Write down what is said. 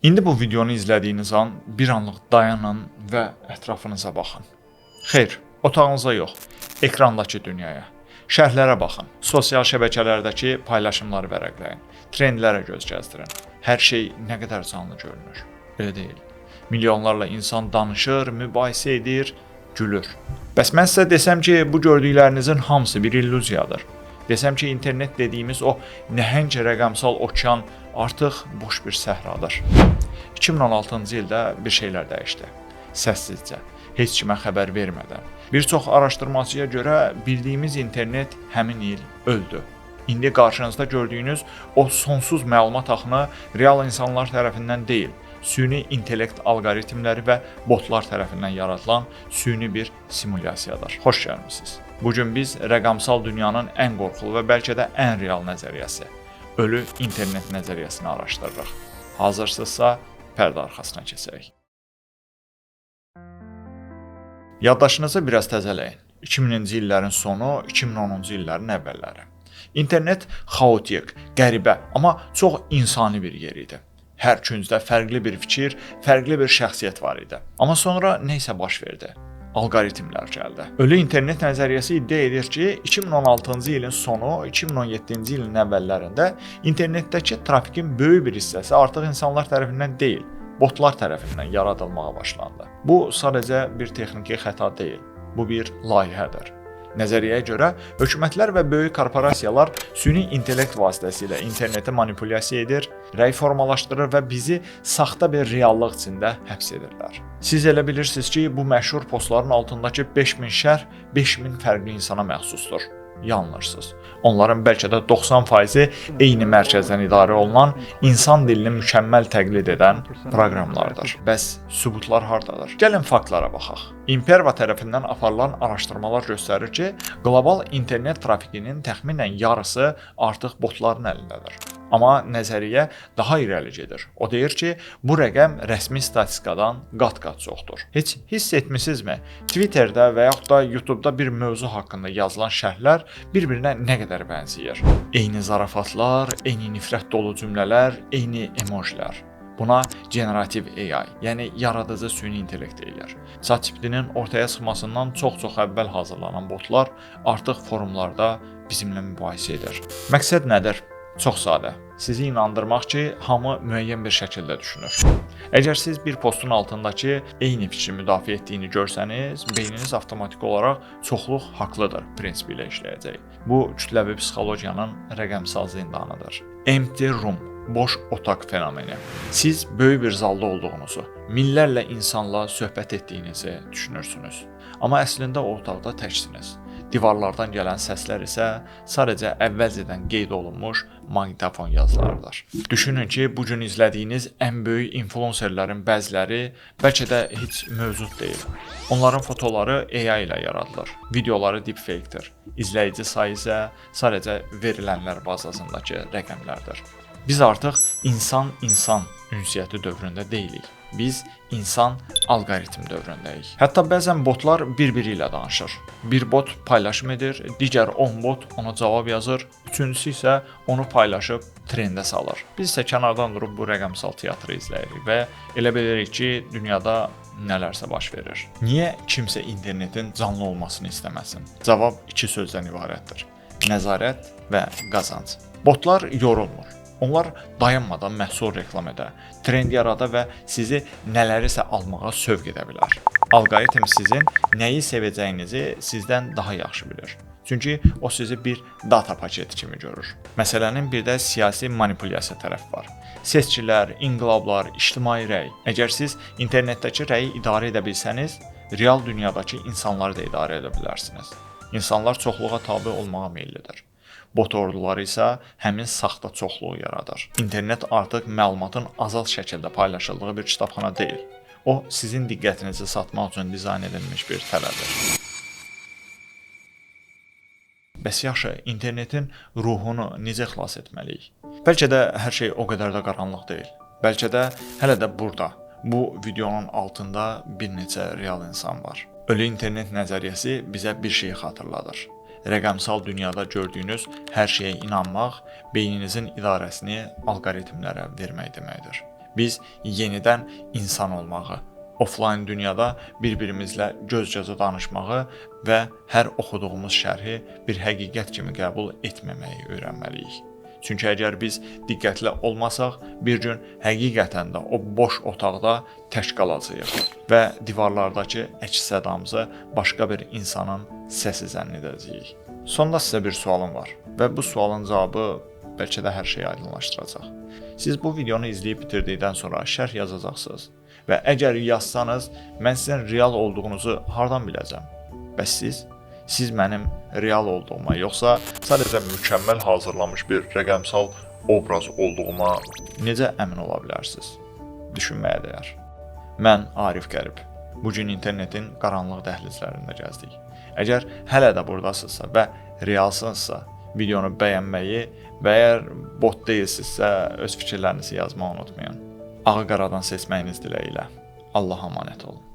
İndi bu videonu izlədiyiniz an bir anlıq dayanın və ətrafınıza baxın. Xeyr, otağınıza yox, ekrandakı dünyaya. Şərhlərə baxın, sosial şəbəkələrdəki paylaşımları vərəqləyin, trendlərə göz gəzdirin. Hər şey nə qədər canlı görünür. Elə deyil. Milyonlarla insan danışır, mübahisə edir, gülür. Bəs mən sizə desəm ki, bu gördüklərinizin hamısı bir illüziyadır. Desəm ki, internet dediyimiz o nəhəng rəqəmsal okean artıq boş bir səhradır. 2016-cı ildə bir şeylər dəyişdi. Səssizcə, heç kimə xəbər vermədən. Bir çox araşdırmacıya görə bildiyimiz internet həmin il öldü. İndi qarşınızda gördüyünüz o sonsuz məlumat axını real insanlar tərəfindən deyil, süni intellekt alqoritmləri və botlar tərəfindən yaradılan süni bir simulyasiyadır. Xoş gəlmisiniz. Bugün biz rəqəmsal dünyanın ən qorxulu və bəlkə də ən real nəzəriyyəsi, ölü internet nəzəriyyəsini araşdırırıq. Hazırsınızsa, pərdə arxasına keçək. Yaddaşınızı biraz təzələyin. 2000-ci illərin sonu, 2010-cu illərin əvvəlləri. İnternet xaotik, qəribə, amma çox insani bir yer idi. Hər küncdə fərqli bir fikir, fərqli bir şəxsiyyət var idi. Amma sonra nə isə baş verdi. Alqoritmlər gəldi. Ölü internet nəzəriyyəsi iddia edir ki, 2016-cı ilin sonu, 2017-ci ilin əvvəllərində internetdəki trafikin böyük bir hissəsi artıq insanlar tərəfindən deyil, botlar tərəfindən yaradılmağa başlandı. Bu sadəcə bir texniki xəta deyil, bu bir layihədir. Nəzəriyyəyə görə hökumətlər və böyük korporasiyalar süni intellekt vasitəsilə interneti manipulyasiya edir, rəy formalaşdırır və bizi saxta bir reallıq içində həbs edirlər. Siz elə bilirsiniz ki, bu məşhur postların altındakı 5000 şərh 5000 fərqli insana məxsusdur. Yanılırsınız. Onların bəlkə də 90%-i eyni mərkəzdən idarə olunan, insan dilini mükəmməl təqlid edən proqramlardır. Bəs sübutlar hardadır? Gəlin faktlara baxaq. Imperva tərəfindən aparılan araşdırmalar göstərir ki, qlobal internet trafikinin təxminən yarısı artıq botların əlindədir. Amma nəzəriyyə daha irəli gedir. O deyir ki, bu rəqəm rəsmi statistikadan qat-qat çoxdur. Heç hiss etmisinizmi? Twitterdə və yaxud da YouTube'da bir mövzu haqqında yazılan şərhlər bir-birinə nə qədər bənzəyir? Eyni zarafatlar, eyni nifrət dolu cümlələr, eyni emojilər. Buna generativ AI, yəni yaradıcı süni intellekt deyilir. ChatGPT-nin ortaya çıxmasından çox-çox əvvəl hazırlanan botlar artıq forumlarda bizimlə mübahisə edir. Məqsəd nədir? Çox sadə. Sizi inandırmaq ki, hamı müəyyən bir şəkildə düşünür. Əgər siz bir postun altındakı eyni fikri müdafiə etdiyini görsəniz, beyniniz avtomatik olaraq çoxluq haqlıdır prinsipi ilə işləyəcək. Bu kütləvi psixologiyanın rəqəmsal zindanıdır. Empty room, boş otaq fenomeni. Siz böyük bir zalda olduğunuzu, minlərlə insanla söhbət etdiyinizi düşünürsünüz. Amma əslində o otaqda təksiniz. Divarlardan gələn səslər isə sadəcə əvvəlcədən qeyd olunmuş maqnitofon yazılarıdır. Düşünün ki, bugün izlədiyiniz ən böyük influencerlərin bəziləri bəlkə də heç mövcud deyil. Onların fotoları AI ilə yaradılır. Videoları deepfake-dir. İzləyici sayı isə sadəcə verilənlər bazasındakı rəqəmlərdir. Biz artıq insan-insan ünsiyyəti dövründə deyilik. Biz insan-alqoritm dövründəyik. Hətta bəzən botlar bir-biri ilə danışır. Bir bot paylaşım edir, digər 10 bot ona cavab yazır, üçüncüsü isə onu paylaşıb trendə salır. Biz isə kənardan durub bu rəqəmsal teatrı izləyirik və elə bilirik ki, dünyada nələrsə baş verir. Niyə kimsə internetin canlı olmasını istəməsin? Cavab iki sözdən ibarətdir. Nəzarət və qazanc. Botlar yorulmur. Onlar dayanmadan məhsul reklam edə, trend yarada və sizi nələrisə almağa sövq edə bilər. Alqoritm sizin nəyi sevəcəyinizi sizdən daha yaxşı bilir. Çünki o sizi bir data paketi kimi görür. Məsələnin bir də siyasi manipulyasiya tərəfi var. Seçkilər, inqilablar, ictimai rəy. Əgər siz internetdəki rəyi idarə edə bilsəniz, real dünyadakı insanları da idarə edə bilərsiniz. İnsanlar çoxluğa tabe olmağa meyllidir. Bot orduları isə həmin saxta çoxluğu yaradır. İnternet artıq məlumatın azad şəkildə paylaşıldığı bir kitabxana deyil. O, sizin diqqətinizi satmaq üçün dizayn edilmiş bir tələdir. Bəs yaxşı, internetin ruhunu necə xilas etməliyik? Bəlkə də hər şey o qədər də qaranlıq deyil. Bəlkə də hələ də burada, bu videonun altında bir neçə real insan var. Ölü internet nəzəriyyəsi bizə bir şeyi xatırladır. Rəqəmsal dünyada gördüyünüz hər şeyə inanmaq beyninizin idarəsini alqoritmlərə vermək deməkdir. Biz yenidən insan olmağı, offlayn dünyada bir-birimizlə göz-gözə danışmağı və hər oxuduğumuz şərhi bir həqiqət kimi qəbul etməməyi öyrənməliyik. Çünki əgər biz diqqətli olmasaq, bir gün həqiqətən də o boş otaqda tək qalacağıq və divarlardakı əks-sədamızı başqa bir insanın səsi zənn edəcəyik. Sonda sizə bir sualım var və bu sualın cavabı bəlkə də hər şeyi aydınlaşdıracaq. Siz bu videonu izləyib bitirdikdən sonra şərh yazacaqsınız və əgər yazsanız, mən sizin real olduğunuzu hardan biləcəm? Bəs siz mənim real olduğuma, yoxsa sadəcə mükəmməl hazırlanmış bir rəqəmsal obraz olduğuma necə əmin ola bilərsiniz? Düşünməyə dəyər. Mən Arif Qərib. Bu gün internetin qaranlıq dəhlizlərində gəzdik. Əgər hələ də buradasınızsa və realsınızsa, videonu bəyənməyi və əgər bot deyilsinizsə, öz fikirlərinizi yazmağı unutmayın. Ağı qaradan seçməyiniz diləyilə. Allaha əmanət olun.